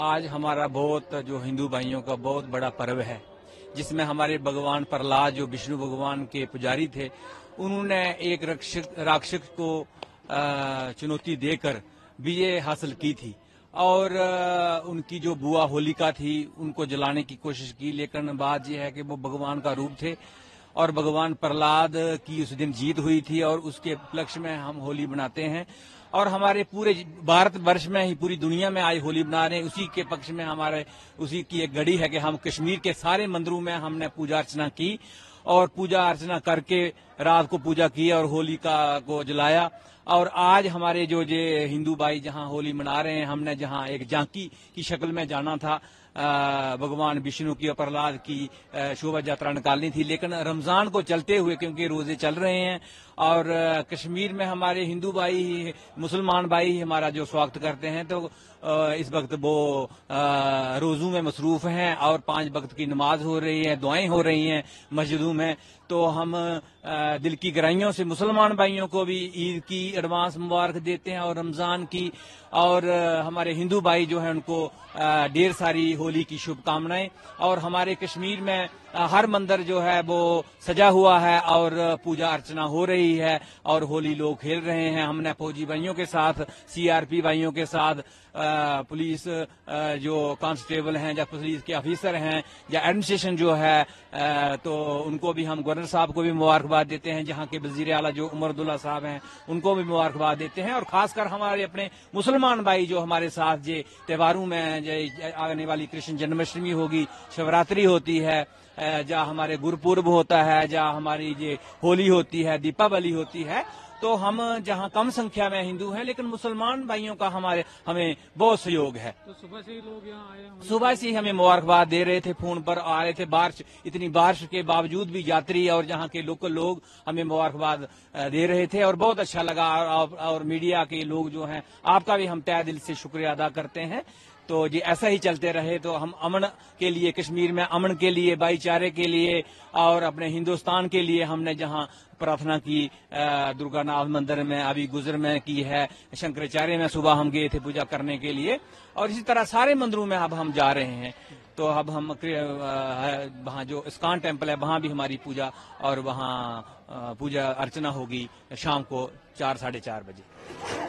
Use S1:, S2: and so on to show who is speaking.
S1: आज हमारा बहुत जो हिंदू भाइयों का बहुत बड़ा पर्व है, जिसमें हमारे भगवान प्रहलाद जो विष्णु भगवान के पुजारी थे, उन्होंने एक राक्षस को चुनौती देकर विजय हासिल की थी और उनकी जो बुआ होलिका थी उनको जलाने की कोशिश की। लेकिन बात यह है कि वो भगवान का रूप थे और भगवान प्रहलाद की उस दिन जीत हुई थी और उसके उपलक्ष्य में हम होली मनाते हैं। और हमारे पूरे भारत वर्ष में ही पूरी दुनिया में आज होली मना रहे हैं। उसी के पक्ष में हमारे उसी की एक घड़ी है कि हम कश्मीर के सारे मंदिरों में हमने पूजा अर्चना की और पूजा अर्चना करके रात को पूजा की और होली को जलाया। और आज हमारे जो हिंदू भाई जहां होली मना रहे हैं, हमने जहां एक झांकी की शक्ल में जाना था, भगवान विष्णु की और प्रहलाद की शोभा यात्रा निकालनी थी, लेकिन रमजान को चलते हुए क्योंकि रोजे चल रहे हैं और कश्मीर में हमारे हिंदू भाई मुसलमान भाई हमारा जो स्वागत करते हैं, तो इस वक्त वो रोजों में मसरूफ हैं और 5 वक्त की नमाज हो रही है, दुआएं हो रही हैं मस्जिदों में। तो हम दिल की गहराइयों से मुसलमान भाइयों को भी ईद की एडवांस मुबारक देते हैं और रमजान की, और हमारे हिंदू भाई जो है उनको ढेर सारी होली की शुभकामनाएं। और हमारे कश्मीर में हर मंदिर जो है वो सजा हुआ है और पूजा अर्चना हो रही है और होली लोग खेल रहे हैं। हमने फौजी भाइयों के साथ, सीआरपी भाइयों के साथ, पुलिस जो कांस्टेबल हैं या पुलिस के ऑफिसर हैं या एडमिनिस्ट्रेशन जो है, तो उनको भी हम गवर्नर साहब को भी मुबारकबाद देते हैं। जहां के वजीर आला जो उमर अब्दुल्ला साहब हैं उनको भी मुबारकबाद देते हैं। और खासकर हमारे अपने मुसलमान भाई जो हमारे साथ त्योहारों में आने वाली कृष्ण जन्माष्टमी होगी, शिवरात्रि होती है, जहाँ हमारे गुरुपुर्ब होता है, जहाँ हमारी होली होती है, दीपावली होती है, तो हम जहाँ कम संख्या में हिंदू हैं लेकिन मुसलमान भाइयों का हमें बहुत सहयोग है।
S2: तो सुबह से ही लोग यहाँ आए हैं?
S1: सुबह से ही हमें मुबारकबाद दे रहे थे, फोन पर आ रहे थे। इतनी बारिश के बावजूद भी यात्री और जहाँ के लोकल लोग हमें मुबारकबाद दे रहे थे और बहुत अच्छा लगा। और मीडिया के लोग जो हैं, आपका भी हम तहे दिल से शुक्रिया अदा करते हैं। तो ऐसा ही चलते रहे तो हम अमन के लिए, कश्मीर में अमन के लिए, भाईचारे के लिए और अपने हिंदुस्तान के लिए हमने जहां प्रार्थना की दुर्गानाथ मंदिर में, अभी गुजर में की है, शंकराचार्य में सुबह हम गए थे पूजा करने के लिए, और इसी तरह सारे मंदिरों में अब हम जा रहे हैं। तो अब हम वहाँ जो इस्कॉन टेम्पल है वहाँ भी हमारी पूजा और वहाँ पूजा अर्चना होगी शाम को 4 साढ़े 4 बजे।